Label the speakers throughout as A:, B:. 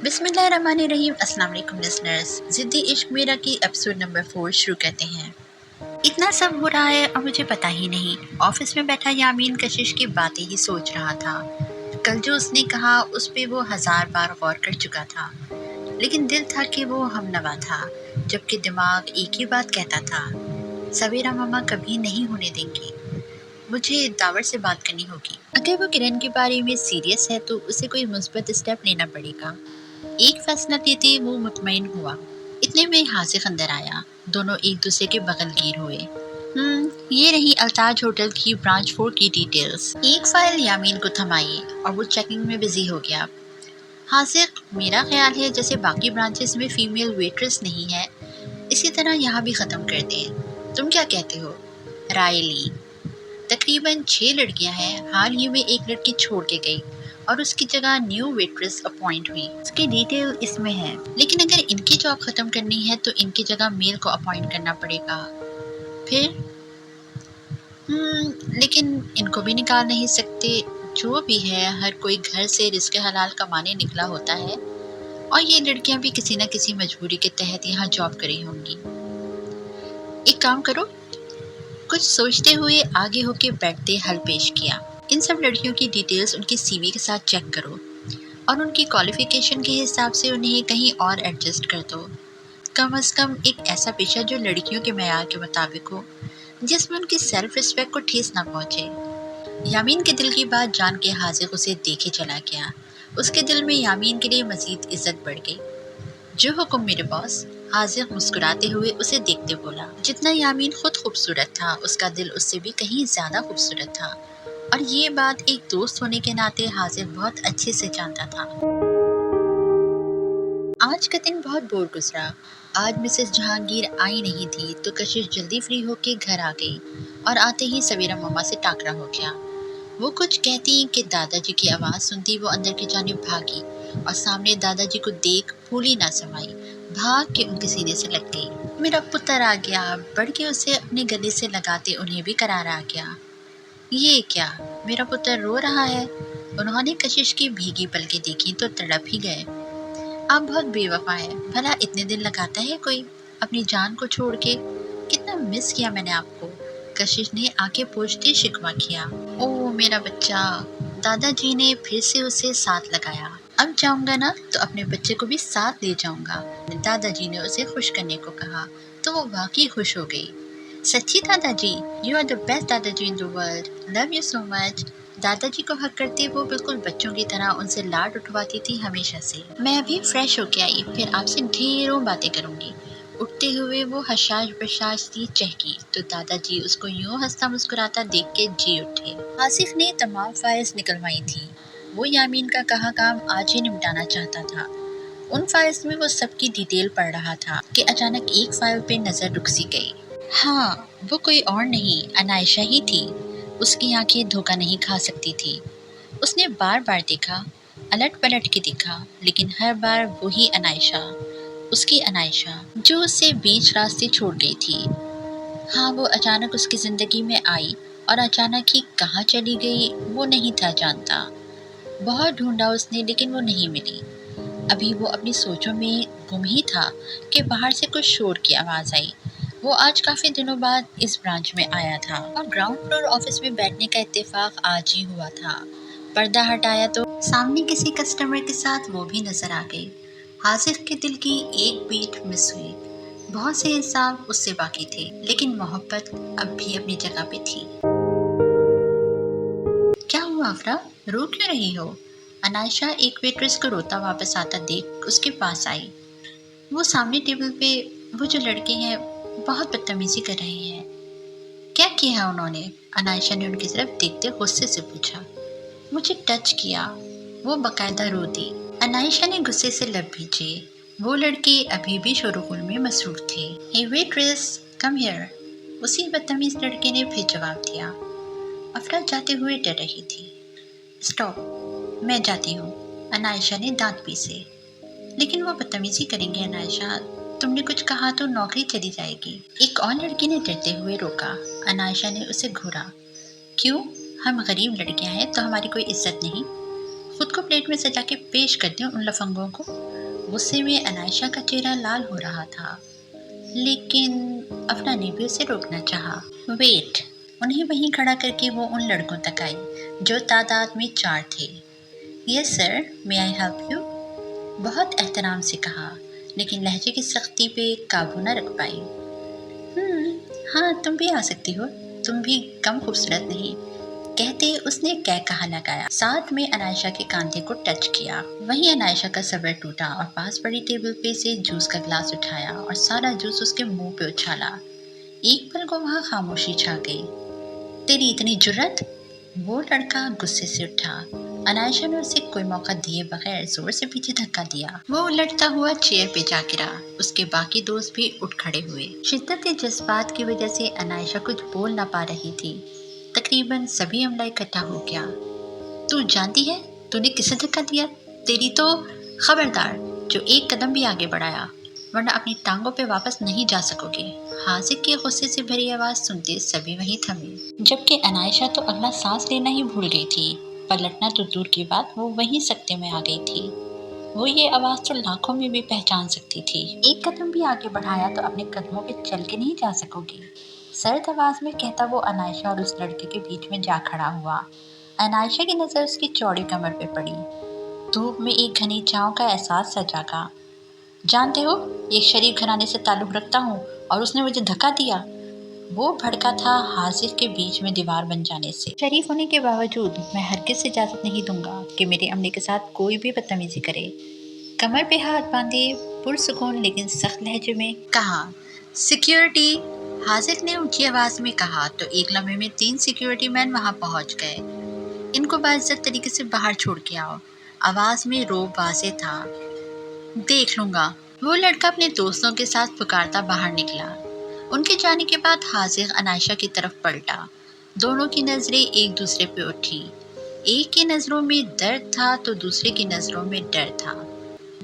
A: بسم اللہ الرحمن الرحیم۔ السلام علیکم لسنرز، ضدی عشق میرا کی ایپیسوڈ نمبر 4 شروع کرتے ہیں۔ اتنا سب ہو رہا ہے اور مجھے پتہ ہی نہیں۔ آفس میں بیٹھا یامین کشش کی باتیں ہی سوچ رہا تھا۔ کل جو اس نے کہا اس پہ وہ 1000 بار غور کر چکا تھا، لیکن دل تھا کہ وہ ہم نوا تھا، جبکہ دماغ ایک ہی بات کہتا تھا، سویرا ماما کبھی نہیں ہونے دیں گی، مجھے داور سے بات کرنی ہوگی۔ اگر وہ کرن کے بارے میں سیریس ہے تو اسے کوئی مثبت اسٹیپ لینا پڑے گا۔ ایک فیصلہ لیتے وہ مطمئن ہوا۔ اتنے میں حاسق اندر آیا۔ دونوں ایک دوسرے کے بغل گیر ہوئے۔ یہ رہی التاج ہوٹل کی برانچ 4 کی ڈیٹیلز۔ ایک فائل یامین کو تھمائی اور وہ چیکنگ میں بزی ہو گیا۔ حاسق، میرا خیال ہے جیسے باقی برانچز میں فیمیل ویٹرس نہیں ہے، اسی طرح یہاں بھی ختم کر دیں۔ تم کیا کہتے ہو؟ رائے لی۔ تقریباً 6 لڑکیاں ہیں، حال ہی میں ایک لڑکی چھوڑ کے گئی اور اس کی جگہ نیو ویٹریس اپوائنٹ ہوئی۔ اس کی ڈیٹیل اس میں ہے، لیکن اگر ان کی جاب ختم کرنی ہے تو ان کی جگہ میل کو اپوائنٹ کرنا پڑے گا۔ پھر لیکن ان کو بھی نکال نہیں سکتے۔ جو بھی ہے، ہر کوئی گھر سے رزق حلال کمانے نکلا ہوتا ہے، اور یہ لڑکیاں بھی کسی نہ کسی مجبوری کے تحت یہاں جاب کر رہی ہوں گی۔ ایک کام کرو، کچھ سوچتے ہوئے آگے ہو کے بیٹھتے حل پیش کیا۔ ان سب لڑکیوں کی ڈیٹیلز ان کی سی وی کے ساتھ چیک کرو اور ان کی کوالیفیکیشن کے حساب سے انہیں کہیں اور ایڈجسٹ کر دو۔ کم از کم ایک ایسا پیشہ جو لڑکیوں کے معیار کے مطابق ہو، جس میں ان کی سیلف رسپیکٹ کو ٹھیس نہ پہنچے۔ یامین کے دل کی بات جان کے حاذق اسے دیکھے چلا گیا۔ اس کے دل میں یامین کے لیے مزید عزت بڑھ گئی۔ جو حکم میرے باس، حاذق مسکراتے ہوئے اسے دیکھتے بولا۔ جتنا یامین خود خوبصورت تھا، اس کا دل اس سے بھی کہیں زیادہ خوبصورت تھا، اور یہ بات ایک دوست ہونے کے ناطے حاذق بہت اچھے سے جانتا تھا۔ آج کا دن بہت بور گزرا۔ آج مسز جہانگیر آئی نہیں تھی تو کشش جلدی فری ہو کے گھر آ گئی اور آتے ہی سویرا ماما سے ٹاکرا ہو گیا۔ وہ کچھ کہتی کہ دادا جی کی آواز سنتی وہ اندر کی جانب بھاگی اور سامنے دادا جی کو دیکھ پھولی نہ سمائی، بھاگ کے ان کے سینے سے لگ گئی۔ میرا پتر آ گیا، بڑھ کے اسے اپنے گلے سے لگاتے انہیں بھی قرار آ گیا۔ یہ کیا، میرا پتر رو رہا ہے؟ انہوں نے کشش کی بھیگی پلکیں دیکھی تو تڑپ ہی گئے۔ آپ بہت بے وفا ہے، بھلا اتنے دن لگاتا ہے کوئی اپنی جان کو چھوڑ کے؟ کتنا مس کیا میں نے آپ کو، کشش نے آنکھیں پوچھتے شکوہ کیا۔ او میرا بچہ، دادا جی نے پھر سے اسے ساتھ لگایا۔ اب جاؤں گا نا تو اپنے بچے کو بھی ساتھ لے جاؤں گا، دادا جی نے اسے خوش کرنے کو کہا تو وہ واقعی خوش ہو گئی۔ سچی دادا جی، یو آر دا بیسٹ دادا جی ان the world, love you so مچ۔ دادا جی کو حق کرتے وہ بالکل بچوں کی طرح ان سے لاڈ اٹھواتی تھی ہمیشہ سے۔ میں ابھی فریش ہو کے آئی، پھر آپ سے ڈھیروں باتیں کروں گی۔ اٹھتے ہوئے وہ حشاش بشاش سی چہکی تو دادا جی اس کو یوں ہنستا مسکراتا دیکھ کے جی اٹھے۔ آصف نے تمام فائلز نکلوائی تھی۔ وہ یامین کا کہا کام آج ہی نمٹانا چاہتا تھا۔ ان فائلز میں وہ سب کی ڈیٹیل پڑھ رہا تھا کہ اچانک ایک فائل پہ نظر رک سی گئی۔ ہاں، وہ کوئی اور نہیں، انائشہ ہی تھی۔ اس کی آنکھیں دھوکہ نہیں کھا سکتی تھی۔ اس نے بار بار دیکھا، الٹ پلٹ کے دیکھا، لیکن ہر بار وہی انائشہ، اس کی انائشہ جو اسے بیچ راستے چھوڑ گئی تھی۔ ہاں، وہ اچانک اس کی زندگی میں آئی اور اچانک ہی کہاں چلی گئی وہ نہیں تھا جانتا۔ بہت ڈھونڈا اس نے لیکن وہ نہیں ملی۔ ابھی وہ اپنی سوچوں میں گم ہی تھا کہ باہر سے کچھ شور کی آواز آئی۔ وہ آج کافی دنوں بعد اس برانچ میں آیا تھا اور گراؤنڈ فلور آفس میں بیٹھنے کا اتفاق آج ہی ہوا تھا۔ پردہ ہٹایا تو سامنے کسی کسٹمر کے ساتھ وہ بھی نظر آ گئی۔ حاذق کے دل کی ایک بیٹ مس ہوئی۔ بہت سے انصاف اس سے باقی تھے، لیکن محبت اب بھی اپنی جگہ پہ تھی۔ کیا ہوا افرا، رو کیوں رہی ہو؟ انائشہ ایک ویٹریس کو روتا واپس آتا دیکھ اس کے پاس آئی۔ وہ سامنے ٹیبل پہ وہ جو لڑکے ہیں بہت بدتمیزی کر رہے ہیں۔ کیا کیا ہے انہوں نے؟ انائشہ نے ان کی طرف دیکھتے غصے سے پوچھا۔ مجھے ٹچ کیا، وہ باقاعدہ رو دی۔ انائشہ نے غصے سے لب بھیجے۔ وہ لڑکے ابھی بھی شور و غل میں مصروف تھے۔ اے ویٹریس، کم ہیئر، اسی بدتمیز لڑکے نے پھر جواب دیا۔ افرا جاتے ہوئے ڈر رہی تھی۔ اسٹاپ، میں جاتی ہوں، انائشہ نے دانت پیسے۔ لیکن وہ بدتمیزی کریں گے انائشہ، تم نے کچھ کہا تو نوکری چلی جائے گی۔ ایک اور لڑکی نے ڈرتے ہوئے روکا۔ انائشہ نے اسے گھورا۔ کیوں؟ ہم غریب لڑکیاں ہیں تو ہماری کوئی عزت نہیں؟ خود کو پلیٹ میں سجا کے پیش کر دیں ان لفنگوں کو۔ غصے میں عائشہ کا چہرہ لال ہو رہا تھا، لیکن افنان بھی اسے روکنا چاہا۔ ویٹ! انہیں وہیں کھڑا کر کے وہ ان لڑکوں تک آئی جو تعداد میں 4 تھے۔ یس سر، may I help you؟ بہت احترام سے کہا، لیکن لہجے کی سختی پہ قابو نہ رکھ پائی۔ ہاں تم بھی آ سکتی ہو، تم بھی کم خوبصورت نہیں، کہتے اس نے کہا لگایا، ساتھ میں عائشہ کے کاندھے کو ٹچ کیا۔ وہیں عائشہ کا صبر ٹوٹا اور پاس پڑی ٹیبل پہ سے جوس کا گلاس اٹھایا اور سارا جوس اس کے منہ پہ اچھالا۔ ایک پل کو وہاں خاموشی چھا گئی۔ تیری اتنی جرأت! وہ لڑکا غصے سے اٹھا۔ عائشہ نے اسے کوئی موقع دیے بغیر زور سے پیچھے دھکا دیا۔ وہ الٹتا ہوا چیئر پہ جا گرا۔ اس کے باقی دوست بھی اٹھ کھڑے ہوئے۔ شدت جذبات کی وجہ سے عائشہ کچھ بول نہ پا رہی تھی۔ تقریباً سبھی عملہ اکٹھا ہو گیا۔ تو جانتی ہے تو نے کسے دھکا دیا؟ تیری تو خبردار جو ایک قدم بھی آگے بڑھایا، ورنہ اپنی ٹانگوں پہ واپس نہیں جا سکو گے۔ حاذق کی غصے سے بھری آواز سنتے سبھی وہیں تھمے، جبکہ عائشہ تو اگلا سانس لینا ہی بھول گئی تھی۔ پلٹنا تو دور کی بات، وہ وہیں سکتے میں آ گئی تھی۔ وہ یہ آواز تو لاکھوں میں بھی پہچان سکتی تھی۔ ایک قدم بھی آگے بڑھایا تو اپنے قدموں پہ چل کے نہیں جا سکو گی، سرد آواز میں کہتا وہ عائشہ اور اس لڑکے کے بیچ میں جا کھڑا ہوا۔ عائشہ کی نظر اس کی چوڑی کمر پہ پڑی۔ دھوپ میں ایک گھنی چھاؤں کا احساس سا جاگا۔ جانتے ہو، ایک شریف گھرانے سے تعلق رکھتا ہوں اور اس نے مجھے دھکا دیا۔ وہ بھڑکا تھا حاذق کے بیچ میں دیوار بن جانے سے۔ شریف ہونے کے باوجود میں ہرگز اجازت نہیں دوں گا کہ میرے عملے کے ساتھ کوئی بھی بدتمیزی کرے۔ کمر پہ ہاتھ باندھے پرسکون لیکن سخت لہجے میں کہا، سیکیورٹی! حاذق نے اونچی آواز میں کہا تو ایک لمحے میں 3 سیکیورٹی مین وہاں پہنچ گئے۔ ان کو باعزت طریقے سے باہر چھوڑ کے آؤ۔ آواز میں رعب واضح تھا۔ دیکھ لوں گا، وہ لڑکا اپنے دوستوں کے ساتھ پکارتا باہر نکلا۔ ان کے جانے کے بعد حاذق عائشہ کی طرف پلٹا۔ دونوں کی نظریں ایک دوسرے پہ اٹھی۔ ایک کی نظروں میں درد تھا تو دوسرے کی نظروں میں ڈر تھا۔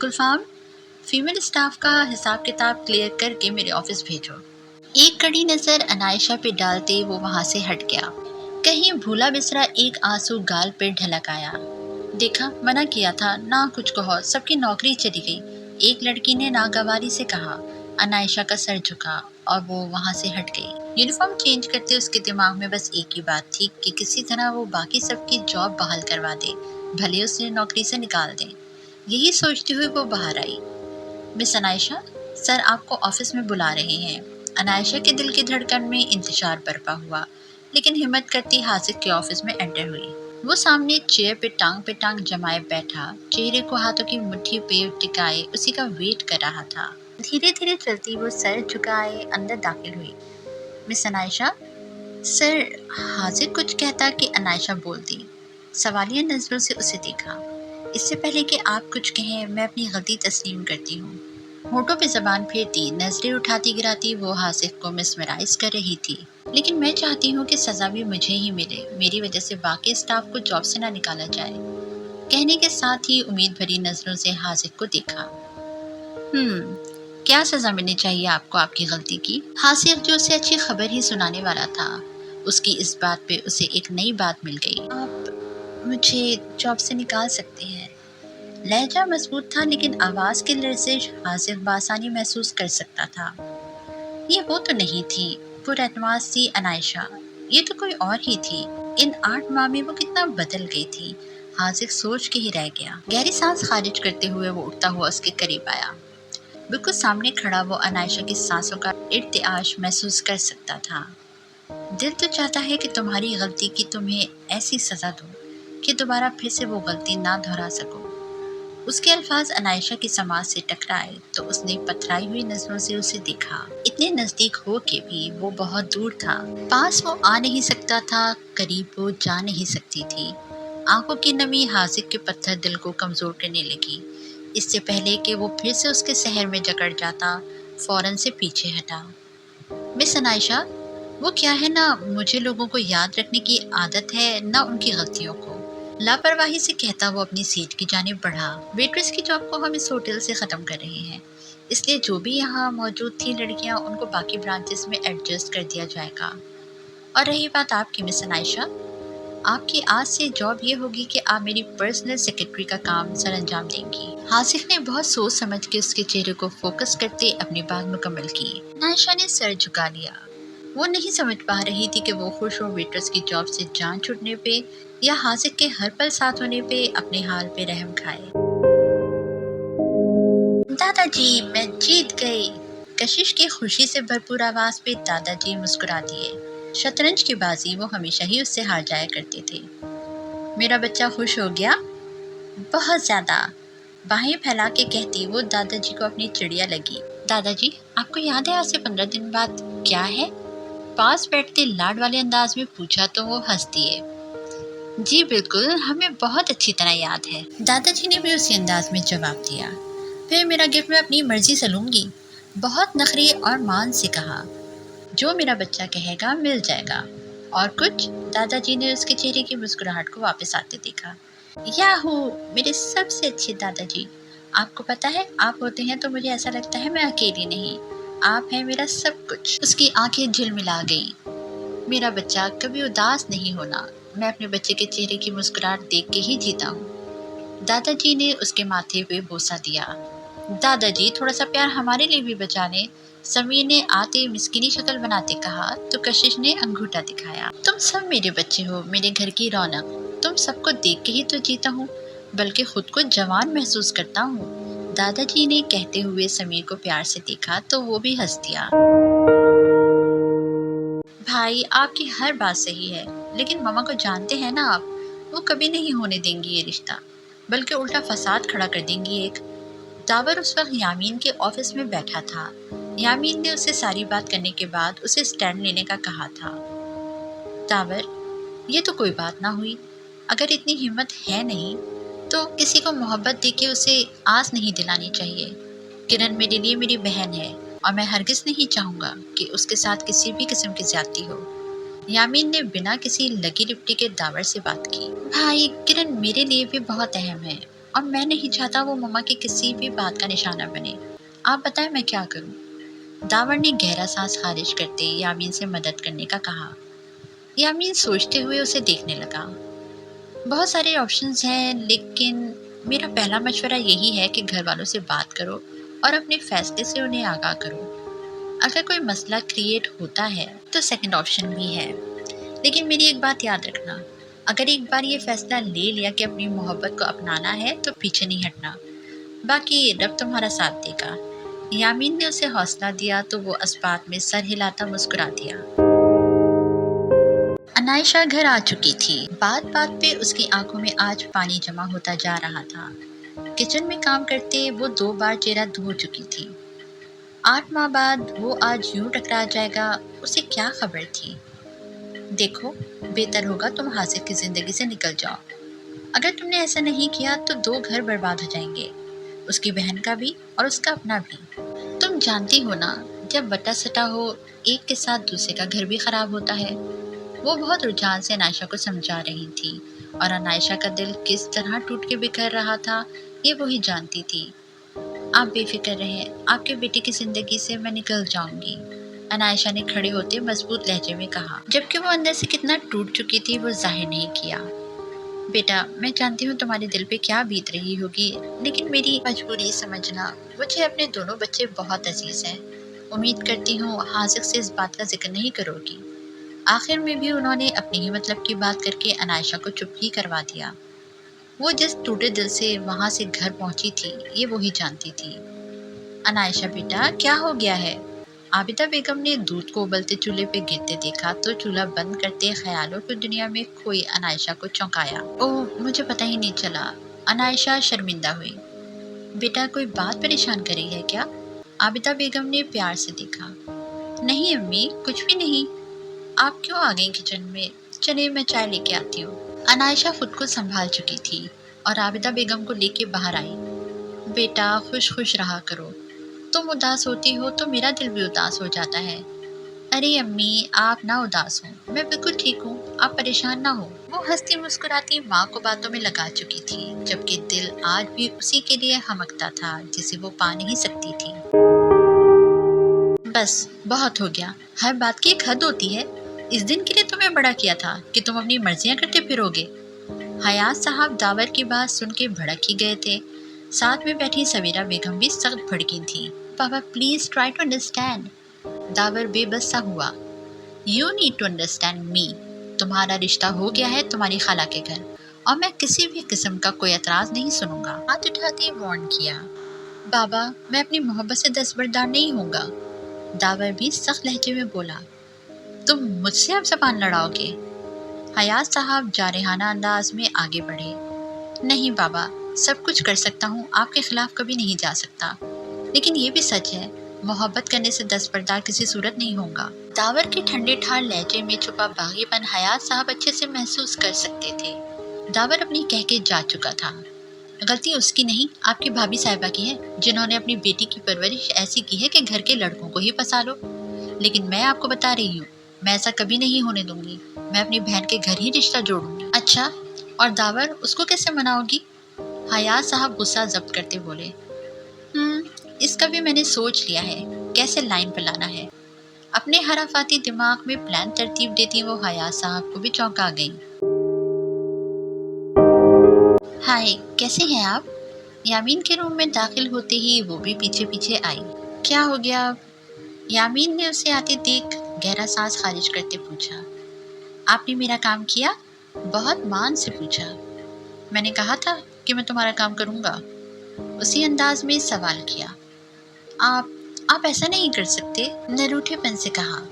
A: گلفام، فیمیل اسٹاف کا حساب کتاب کلیئر کر کے میرے آفس بھیجو۔ ایک کڑی نظر عائشہ پہ ڈالتے وہ وہاں سے ہٹ گیا۔ کہیں بھولا بسرا ایک آنسو گال پہ ڈھلک آیا۔ دیکھا، منع کیا تھا، نہ کچھ کہو، سب کی نوکری چلی گئی، ایک لڑکی نے ناگواری سے کہا۔ عائشہ کا سر جھکا اور وہ وہاں سے ہٹ گئی۔ یونیفارم چینج کرتے اس کے دماغ میں بس ایک ہی بات تھی کہ کسی طرح وہ باقی سب کی جاب بحال کروا دے، بھلے اسے نوکری سے نکال دیں۔ یہی سوچتے ہوئے وہ باہر آئی۔ مس عائشہ، سر آپ کو آفس میں بلا رہے ہیں۔ عائشہ کے دل کی دھڑکن میں انتشار برپا ہوا، لیکن ہمت کرتی حاذق کے آفس میں انٹر ہوئی۔ وہ سامنے چیئر پہ ٹانگ جمائے بیٹھا، چہرے کو ہاتھوں کی مٹھی پہ ٹکائے اسی کا ویٹ کر رہا تھا۔ دھیرے دھیرے چلتی وہ سر جھکائے اندر داخل ہوئی۔ مس عائشہ، سر۔ حاذق کچھ کہتا کہ عائشہ بول دی۔ سوالیہ نظروں سے اسے دیکھا۔ اس سے پہلے کہ آپ کچھ کہیں، میں اپنی غلطی تسلیم کرتی ہوں۔ ہونٹوں پہ زبان پھیرتی، نظریں اٹھاتی گراتی وہ حاذق کو مسمرائز کر رہی تھی۔ لیکن میں چاہتی ہوں کہ سزا بھی مجھے ہی ملے، میری وجہ سے باقی اسٹاف کو جاب سے نہ نکالا جائے۔ کہنے کے ساتھ ہی امید بھری نظروں سے حاذق کو دیکھا۔ کیا سزا ملنی چاہیے آپ کو آپ کی غلطی کی؟ حاذق جو اسے اچھی خبر ہی سنانے والا تھا، اس کی اس بات پہ اسے ایک نئی بات مل گئی۔ آپ مجھے جاب سے نکال سکتے ہیں۔ لہجہ مضبوط تھا لیکن آواز کی لرزش حاذق بآسانی محسوس کر سکتا تھا۔ یہ وہ تو نہیں تھی پر اعتماد سی عائشہ، یہ تو کوئی اور ہی تھی۔ ان 8 ماہ میں وہ کتنا بدل گئی تھی، حاذق سوچ کے ہی رہ گیا۔ گہری سانس خارج کرتے ہوئے وہ اٹھتا ہوا اس کے قریب آیا۔ بالکل سامنے کھڑا وہ عائشہ کی سانسوں کا ارتعاش محسوس کر سکتا تھا۔ دل تو چاہتا ہے کہ تمہاری غلطی کی تمہیں ایسی سزا دوں کہ دوبارہ پھر سے وہ غلطی نہ دہرا سکو۔ اس کے الفاظ عائشہ کی سماعت سے ٹکرائے تو اس نے پتھرائی ہوئی نظروں سے اسے دیکھا۔ اتنے نزدیک ہو کے بھی وہ بہت دور تھا، پاس وہ آ نہیں سکتا تھا، قریب وہ جا نہیں سکتی تھی۔ آنکھوں کی نمی حاذق کے پتھر دل کو کمزور کرنے لگی۔ اس سے پہلے کہ وہ پھر سے اس کے سحر میں جکڑ جاتا، فوراً سے پیچھے ہٹا۔ مس عائشہ، وہ کیا ہے، نہ مجھے لوگوں کو یاد رکھنے کی عادت ہے نہ ان کی غلطیوں کو، لاپرواہی سے کہتا وہ اپنی سیٹ کی جانب بڑھا۔ ویٹریس کی جاب کو ہم اس ہوٹل سے ختم کر رہے ہیں، اس لیے جو بھی یہاں موجود تھی لڑکیاں ان کو باقی برانچز میں ایڈجسٹ کر دیا جائے گا۔ اور رہی بات آپ کی مس عائشہ، آپ کی آج سے جاب یہ ہوگی کہ آپ میری پرسنل سیکرٹری کا کام سر انجام دیں گی۔ حاصف نے بہت سوچ سمجھ کے اس کے چہرے کو فوکس کرتے اپنی بات مکمل کی۔ عائشہ نے سر جھکا لیا۔ وہ نہیں سمجھ پا رہی تھی کہ وہ خوش ہو ویٹرس کی جاب سے جان چھوٹنے پہ یا حاصف کے ہر پل ساتھ ہونے پہ اپنے حال پہ رحم کھائے۔ دادا جی میں جیت گئی، کشش کی خوشی سے بھرپور آواز پہ دادا جی مسکرا دیے۔ شطرنج کی بازی وہ ہمیشہ ہی اس سے ہار جایا کرتے تھے۔ میرا بچہ خوش ہو گیا؟ بہت زیادہ، باہیں پھیلا کے کہتی وہ دادا جی کو اپنی چڑیا لگی۔ دادا جی آپ کو یاد ہے آج سے 15 دن بعد کیا ہے؟ پاس بیٹھتے لاڈ والے انداز میں پوچھا تو وہ ہنس دیے۔ جی بالکل، ہمیں بہت اچھی طرح یاد ہے، دادا جی نے بھی اسی انداز میں جواب دیا۔ پھر میرا گفٹ میں اپنی مرضی سے لوں گی، بہت نخری اور مان سے کہا۔ جو میرا بچہ کہے گا مل جائے گا۔ اور کچھ؟ دادا جی نے اس کے چہرے کی مسکراہٹ کو واپس آتے دیکھا۔ یاہو، میرے سب سے اچھے دادا جی، آپ کو پتا ہے آپ ہوتے ہیں تو مجھے ایسا لگتا ہے میں اکیلی نہیں، آپ ہیں میرا سب کچھ۔ اس کی آنکھیں جھلملا گئیں۔ میرا بچہ کبھی اداس نہیں ہونا، میں اپنے بچے کے چہرے کی مسکراہٹ دیکھ کے ہی جیتا ہوں۔ دادا جی نے اس کے ماتھے پہ بوسہ دیا۔ دادا جی تھوڑا سا پیار ہمارے لیے بھی بچا لیں، سمیر نے آتے مسکینی شکل بناتے کہا تو کشش نے انگوٹھا دکھایا۔ تم سب میرے بچے ہو، میرے گھر کی رونق، تم سب کو دیکھ کے ہی تو جیتا ہوں، بلکہ خود کو جوان محسوس کرتا ہوں۔ دادا جی نے کہتے ہوئے سمیر کو پیار سے دیکھا تو وہ بھی ہنس دیا۔ بھائی آپ کی ہر بات صحیح ہے، لیکن ماما کو جانتے ہیں نا آپ، وہ کبھی نہیں ہونے دیں گی یہ رشتہ، بلکہ الٹا فساد کھڑا کر دیں گی ایک۔ داور اس وقت یامین کے آفس میں بیٹھا تھا۔ یامین نے اسے ساری بات کرنے کے بعد اسے سٹینڈ لینے کا کہا تھا۔ داور، یہ تو کوئی بات نہ ہوئی، اگر اتنی ہمت ہے نہیں تو کسی کو محبت دے کے اسے آس نہیں دلانی چاہیے۔ کرن میرے لیے میری بہن ہے اور میں ہرگز نہیں چاہوں گا کہ اس کے ساتھ کسی بھی قسم کی زیادتی ہو۔ یامین نے بنا کسی لگی لپٹی کے داور سے بات کی۔ بھائی کرن میرے لیے بھی بہت اہم ہے اور میں نہیں چاہتا وہ مما کی کسی بھی بات کا نشانہ بنے، آپ بتائیں میں کیا کروں؟ داور نے گہرا سانس خارج کرتے یامین سے مدد کرنے کا کہا۔ یامین سوچتے ہوئے اسے دیکھنے لگا۔ بہت سارے آپشنز ہیں، لیکن میرا پہلا مشورہ یہی ہے کہ گھر والوں سے بات کرو اور اپنے فیصلے سے انہیں آگاہ کرو۔ اگر کوئی مسئلہ کریٹ ہوتا ہے تو سیکنڈ آپشن بھی ہے، لیکن میری ایک بات یاد رکھنا، اگر ایک بار یہ فیصلہ لے لیا کہ اپنی محبت کو اپنانا ہے تو پیچھے نہیں ہٹنا، باقی رب تمہارا ساتھ دے گا۔ یامین نے اسے حوصلہ دیا تو وہ اسبات میں سر ہلاتا مسکرا دیا۔ انائشہ گھر آ چکی تھی۔ بات بات پہ اس کی آنکھوں میں آج پانی جمع ہوتا جا رہا تھا۔ کچن میں کام کرتے وہ 2 بار چہرہ دھو چکی تھی۔ 8 ماہ بعد وہ آج یوں ٹکرا جائے گا، اسے کیا خبر تھی؟ دیکھو بہتر ہوگا تم حاصف کی زندگی سے نکل جاؤ، اگر تم نے ایسا نہیں کیا تو 2 گھر برباد ہو جائیں گے، اس کی بہن کا بھی اور اس کا اپنا بھی۔ تم جانتی ہو نا جب بٹا سٹا ہو ایک کے ساتھ دوسرے کا گھر بھی خراب ہوتا ہے۔ وہ بہت رجحان سے انائشہ کو سمجھا رہی تھی اور انائشہ کا دل کس طرح ٹوٹ کے بکھر رہا تھا یہ وہی جانتی تھی۔ آپ بے فکر رہیں، آپ کے بیٹے کی زندگی سے میں نکل جاؤں گی، انائشہ نے کھڑے ہوتے مضبوط لہجے میں کہا، جبکہ وہ اندر سے کتنا ٹوٹ چکی تھی وہ ظاہر نہیں کیا۔ بیٹا میں جانتی ہوں تمہارے دل پہ کیا بیت رہی ہوگی، لیکن میری مجبوری سمجھنا، مجھے اپنے دونوں بچے بہت عزیز ہیں، امید کرتی ہوں حاصف سے اس بات کا ذکر نہیں کرو گی۔ آخر میں بھی انہوں نے اپنے ہی مطلب کی بات کر کے انائشہ کو چپ ہی کروا دیا۔ وہ جس ٹوٹے دل سے وہاں سے گھر پہنچی تھی یہ وہی جانتی تھی۔ انائشہ بیٹا کیا ہو گیا ہے؟ عابدہ بیگم نے دودھ کو ابلتے چولہے پہ گرتے دیکھا تو چولہا بند کرتے خیالوں کی دنیا میں کوئی انائشہ کو چونکایا۔ اوہ مجھے پتہ ہی نہیں چلا، انائشہ شرمندہ ہوئی۔ بیٹا کوئی بات پریشان کر رہی ہے کیا؟ عابدہ بیگم نے پیار سے دیکھا۔ نہیں امی کچھ بھی نہیں، آپ کیوں آ گئیں کچن میں؟ چلے میں چائے لے کے آتی ہوں۔ انائشہ خود کو سنبھال چکی تھی اور عابدہ بیگم کو لے کے باہر آئی۔ بیٹا خوش خوش رہا کرو، تم اداس ہوتی ہو تو میرا دل بھی اداس ہو جاتا ہے۔ ارے امی آپ نہ اداس ہوں، میں بالکل ٹھیک ہوں، آپ پریشان نہ ہو۔ وہ ہنستی مسکراتی ماں کو باتوں میں لگا چکی تھی، جبکہ دل آج بھی اسی کے لیے ہمکتا تھا جسے وہ پا نہیں سکتی تھی۔ بس بہت ہو گیا، ہر بات کی ایک حد ہوتی ہے، اس دن کے لیے تمہیں بڑا کیا تھا کہ تم اپنی مرضیاں کرتے پھرو گے۔ حیات صاحب داور کی بات سن کے بھڑک ہی گئے تھے۔ ساتھ میں بیٹھی سویرا بیگم بھی سخت بھڑکی تھی۔ Papa please try to understand. Dawar بے بس سا ہوا۔ You need to understand me. تمہارا رشتہ ہو گیا ہے تمہاری خالہ کے گھر اور میں کسی بھی قسم کا کوئی اعتراض نہیں سنوں گا۔ ہاتھ اٹھاتے وارن کیا۔ بابا میں اپنی محبت سے دستبردار نہیں ہوں گا۔ داور بھی سخت لہجے میں بولا۔ تم مجھ سے اب زبان لڑاؤ گے؟ حیات صاحب جارحانہ انداز میں آگے بڑھے۔ نہیں بابا، سب کچھ کر سکتا ہوں، آپ کے خلاف کبھی نہیں جا سکتا، لیکن یہ بھی سچ ہے محبت کرنے سے دستبردار کسی صورت نہیں ہوں گا۔ داور کے ٹھنڈے ٹھار لہجے میں چھپا باغی پن حیات صاحب اچھے سے محسوس کر سکتے تھے۔ داور اپنی کہہ کے جا چکا تھا۔ غلطی اس کی نہیں، آپ کی بھابھی صاحبہ کی ہے، جنہوں نے اپنی بیٹی کی پرورش ایسی کی ہے کہ گھر کے لڑکوں کو ہی پسا لو۔ لیکن میں آپ کو بتا رہی ہوں، میں ایسا کبھی نہیں ہونے دوں گی۔ میں اپنی بہن کے گھر ہی رشتہ جوڑوں گی۔ اچھا، اور داور اس کو کیسے مناؤ گی؟ حیات صاحب غصہ ضبط کرتے بولے۔ اس کا بھی میں نے سوچ لیا ہے، کیسے لائن پہ لانا ہے۔ اپنے حرافاتی دماغ میں پلان ترتیب دیتی وہ حیات صاحب کو بھی چونکا گئیں۔ ہائے، کیسے ہیں آپ؟ یامین کے روم میں داخل ہوتے ہی وہ بھی پیچھے پیچھے آئی۔ کیا ہو گیا اب؟ یامین نے اسے آتے دیکھ گہرا سانس خارج کرتے پوچھا۔ آپ نے میرا کام کیا؟ بہت مان سے پوچھا۔ میں نے کہا تھا کہ میں تمہارا کام کروں گا، اسی انداز میں سوال کیا۔ آپ ایسا نہیں کر سکتے، نے روٹھے پن سے کہا۔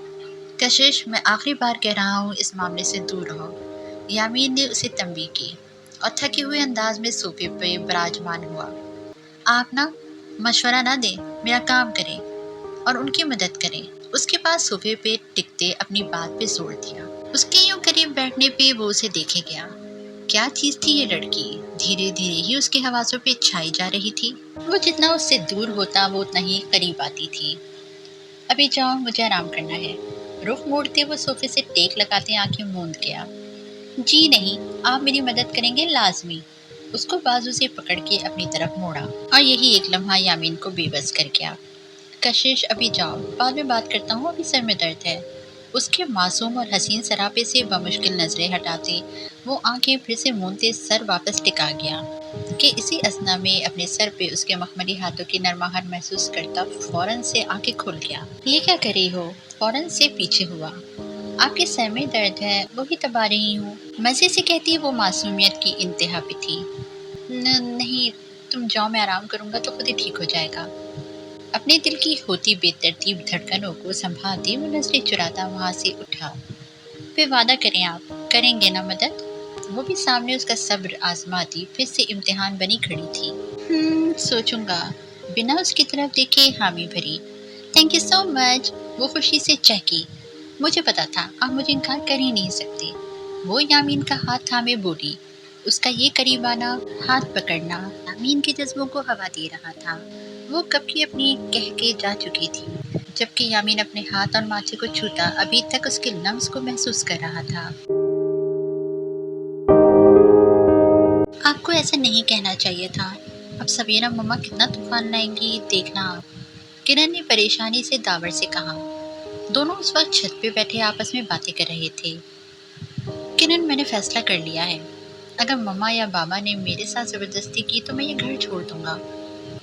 A: کشش، میں آخری بار کہہ رہا ہوں اس معاملے سے دور رہو۔ یامین نے اسے تنبیہ کی اور تھکے ہوئے انداز میں صوفے پہ براجمان ہوا۔ آپ نا مشورہ نہ دیں، میرا کام کریں اور ان کی مدد کریں۔ اس کے پاس صوفے پہ ٹکتے اپنی بات پہ زور دیا۔ اس کے یوں قریب بیٹھنے پہ وہ اسے دیکھے گیا۔ کیا چیز تھی یہ لڑکی؟ دھیرے دھیرے ہی اس کے حواسوں پہ چھائی جا رہی تھی۔ وہ جتنا اس سے دور ہوتا وہ اتنا ہی قریب آتی تھی۔ ابھی جاؤ، مجھے آرام کرنا ہے۔ رخ موڑتے وہ صوفے سے ٹیک لگاتے آنکھیں موند گیا۔ جی نہیں، آپ میری مدد کریں گے لازمی۔ اس کو بازو سے پکڑ کے اپنی طرف موڑا اور یہی ایک لمحہ یامین کو بے بس کر گیا۔ کشش، ابھی جاؤ، بعد میں بات کرتا ہوں، ابھی سر میں درد ہے۔ اس کے معصوم اور حسین سراپے سے بمشکل نظریں ہٹاتے وہ آنکھیں پھر سے مونتے سر واپس ٹکا گیا کہ اسی اثنا میں اپنے سر پہ اس کے مخملی ہاتھوں کی نرماہٹ محسوس کرتا فوراً سے آنکھیں کھل گیا۔ یہ کیا کر رہی ہو؟ فوراً سے پیچھے ہوا۔ آپ کے سر میں درد ہے، وہی دبا رہی ہوں، مزے سے کہتی وہ معصومیت کی انتہا پہ تھی۔ نہیں، تم جاؤ، میں آرام کروں گا تو خود ہی ٹھیک ہو جائے گا۔ اپنے دل کی ہوتی بے ترتیب دھڑکنوں کو سنبھالتے وہ نظریں چراتا وہاں سے اٹھا۔ پھر وعدہ کریں، آپ کریں گے نا مدد؟ وہ بھی سامنے اس کا صبر آزماتی پھر سے امتحان بنی کھڑی تھی۔ سوچوں گا، بنا اس کی طرف دیکھے حامی بھری۔ تھینک یو سو مچ، وہ خوشی سے چہکی۔ مجھے پتا تھا آپ مجھے انکار کر ہی نہیں سکتے۔ وہ یامین کا ہاتھ تھامے بولی۔ اس کا یہ قریب آنا، ہاتھ پکڑنا یامین کے جذبوں کو ہوا دے رہا تھا۔ وہ کب کی اپنی کہہ کے جا چکی تھی، جبکہ یامین اپنے ہاتھ اور ماتھے کو چھوتا ابھی تک اس کے لمس کو محسوس کر رہا تھا۔ آپ کو ایسا نہیں کہنا چاہیے تھا۔ اب سویرا مما کتنا طوفان لائیں گی، دیکھنا آپ، کرن نے پریشانی سے داور سے کہا۔ دونوں اس وقت چھت پہ بیٹھے آپس میں باتیں کر رہے تھے۔ کرن، میں نے فیصلہ کر لیا ہے، اگر مما یا بابا نے میرے ساتھ زبردستی کی تو میں یہ گھر چھوڑ دوں گا،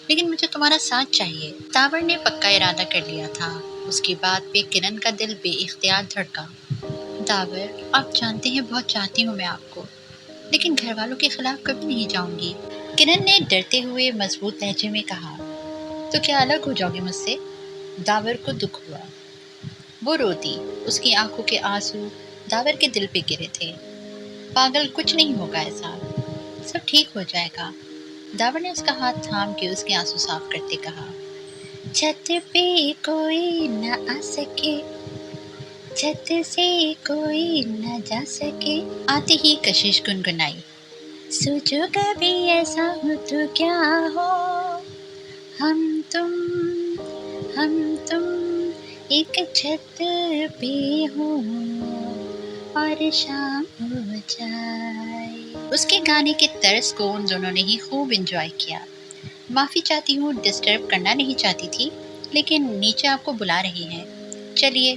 A: لیکن مجھے تمہارا ساتھ چاہیے۔ داور نے پکا ارادہ کر لیا تھا۔ اس کی بات پہ کرن کا دل بے اختیار دھڑکا۔ داور، آپ جانتے ہیں بہت چاہتی ہوں میں آپ کو، لیکن گھر والوں کے خلاف کبھی نہیں جاؤں گی۔ کرن نے ڈرتے ہوئے مضبوط لہجے میں کہا۔ تو کیا الگ ہو جاؤ گے مجھ سے؟ داور کو دکھ ہوا۔ وہ روتی، اس کی آنکھوں کے آنسو داور کے دل پہ گرے تھے۔ پاگل، کچھ نہیں ہوگا ایسا، سب ٹھیک ہو جائے گا۔ داور نے اس کا ہاتھ تھام کے اس کے آنسو صاف کرتے کہا۔ چھت پہ کوئی نہ آ سکے، چھت سے کوئی نہ جا سکے، آتے ہی کشش گنگنائی۔ سوچو کبھی ایسا ہو تو کیا ہو، ہم تم ایک چھت پہ ہوں اور شام ہو جائے۔ اس کے گانے کے طرز کو ان دونوں نے ہی خوب انجوائے کیا۔ معافی چاہتی ہوں، ڈسٹرب کرنا نہیں چاہتی تھی، لیکن نیچے آپ کو بلا رہی ہیں، چلیے۔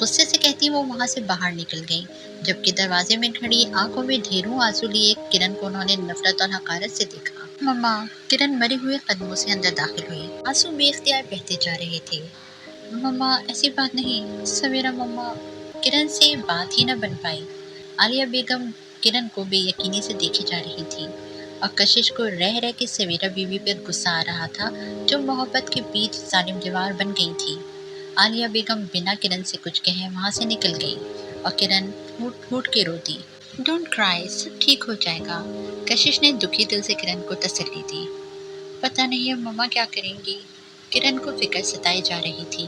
A: غصے سے کہتی وہ وہاں سے باہر نکل گئی، جبکہ دروازے میں کھڑی آنکھوں میں ڈھیروں آنسو لیے کرن کو انہوں نے نفرت اور حقارت سے دیکھا۔ مما، کرن مرے ہوئے قدموں سے اندر داخل ہوئی، آنسو بے اختیار بہتے جا رہے تھے۔ مما ایسی بات نہیں، سویرا مما۔ کرن سے بات ہی نہ بن پائی۔ عالیہ بیگم کرن کو بے یقینی سے دیکھی جا رہی تھی اور کشش کو رہ رہ کے سویرا بیوی پہ غصہ آ رہا تھا جو محبت کے بیچ ظالم دیوار بن گئی تھی۔ عالیہ بیگم بنا کرن سے کچھ کہے وہاں سے نکل گئی اور کرن پھوٹ پھوٹ کے رو دی۔ ڈونٹ کرائی، سب ٹھیک ہو جائے گا۔ کشش نے دکھی دل سے کرن کو تسلی دی۔ پتہ نہیں اب مما کیا کریں گی؟ کرن کو فکر ستائی جا رہی تھی۔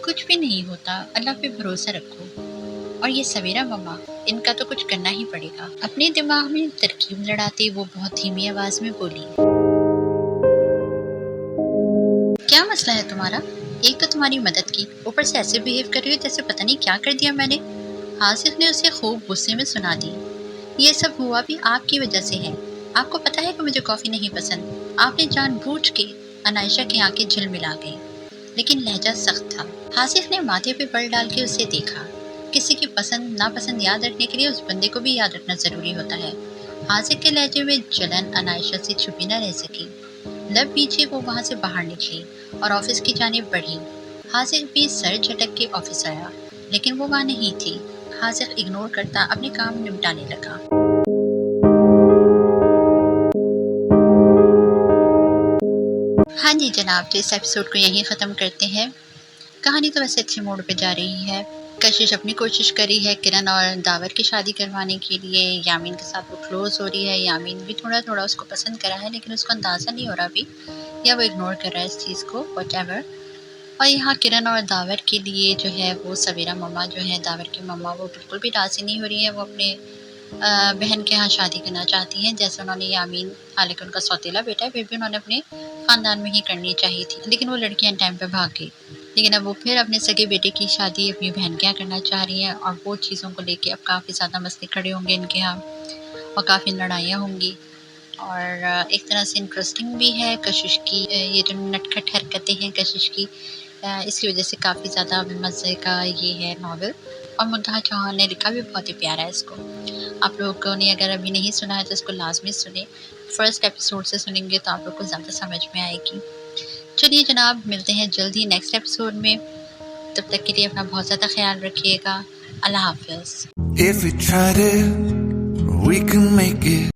A: کچھ بھی نہیں ہوتا، اللہ پہ بھروسہ رکھو۔ اور یہ سویرا مما، ان کا تو کچھ کرنا ہی پڑے گا۔ اپنے دماغ میں ترکیب لڑاتے وہ بہت دھیمی آواز میں بولی۔ کیا مسئلہ ہے تمہارا؟ ایک تو تمہاری مدد کی، اوپر سے ایسے بیہیو کر رہی ہو جیسے پتہ نہیں کیا کر دیا میں نے۔ حاسف نے اسے خوب غصے میں سنا دی۔ یہ سب ہوا بھی آپ کی وجہ سے ہے۔ آپ کو پتہ ہے کہ مجھے کافی نہیں پسند۔ آپ نے جان بوجھ کے عنائشہ کی آنکھیں جھلملا گئی، لیکن لہجہ سخت تھا۔ حاسف نے ماتھے پہ بل ڈال کے اسے دیکھا۔ کسی کی پسند ناپسند یاد رکھنے کے لیے اس بندے کو بھی یاد رکھنا ضروری ہوتا ہے۔ حاسف کے لہجے میں جلن عنائشہ سے چھپی نہ رہ سکی۔ لب پیچھے وہ وہاں سے باہر نکلی اور آفس کی جانب بڑھی۔ حاسف بھی سر جھٹک کے آفس آیا، لیکن وہ وہاں نہیں تھی۔ حاسف اگنور کرتا اپنے کام نمٹانے لگا۔ ہاں جی جناب، تو اس ایپیسوڈ کو یہیں ختم کرتے ہیں۔ کہانی تو ویسے اچھے موڑ پہ جا رہی ہے۔ کشش اپنی کوشش کر رہی ہے کرن اور داور کی شادی کروانے کے لیے۔ یامین کے ساتھ وہ کلوز ہو رہی ہے، یامین بھی تھوڑا تھوڑا اس کو پسند کرا ہے، لیکن اس کو اندازہ نہیں ہو رہا ابھی، یا وہ اگنور کر رہا ہے اس چیز کو، واٹ ایور۔ اور یہاں کرن اور داور کے لیے جو ہے وہ سویرا مما جو ہے داور کی مما، وہ بالکل بھی راضی نہیں ہو رہی ہے۔ وہ اپنے بہن کے ہاں شادی کرنا چاہتی ہیں، جیسے انہوں نے یامین، حالانکہ ان کا سوتیلا بیٹا ہے، پھر بھی انہوں نے اپنے خاندان میں ہی کرنی چاہیے تھی، لیکن وہ لڑکیاں ٹائم پہ بھاگ گئی۔ لیکن اب وہ پھر اپنے سگے بیٹے کی شادی اپنی بہن کے یہاں کرنا چاہ رہی ہیں، اور وہ چیزوں کو لے کے اب کافی زیادہ مسئلے کھڑے ہوں گے ان کے یہاں، اور کافی لڑائیاں ہوں گی۔ اور ایک طرح سے انٹرسٹنگ بھی ہے کشش کی یہ جو نٹ کھٹ حرکتیں ہیں کشش کی، اس کی وجہ سے کافی زیادہ مزے کا یہ ہے ناول۔ اور منتہا چوہان نے لکھا بھی بہت ہی پیارا ہے اس کو۔ آپ لوگوں نے اگر ابھی نہیں سنا ہے تو اس کو لازمی سنیں، فرسٹ ایپیسوڈ سے سنیں گے تو آپ لوگ کو زیادہ سمجھ میں آئے گی۔ چلیے جناب، ملتے ہیں جلد ہی نیکسٹ ایپیسوڈ میں، تب تک کے لیے اپنا بہت زیادہ خیال رکھیے گا۔ اللہ حافظ۔
B: If we tried it, we can make it.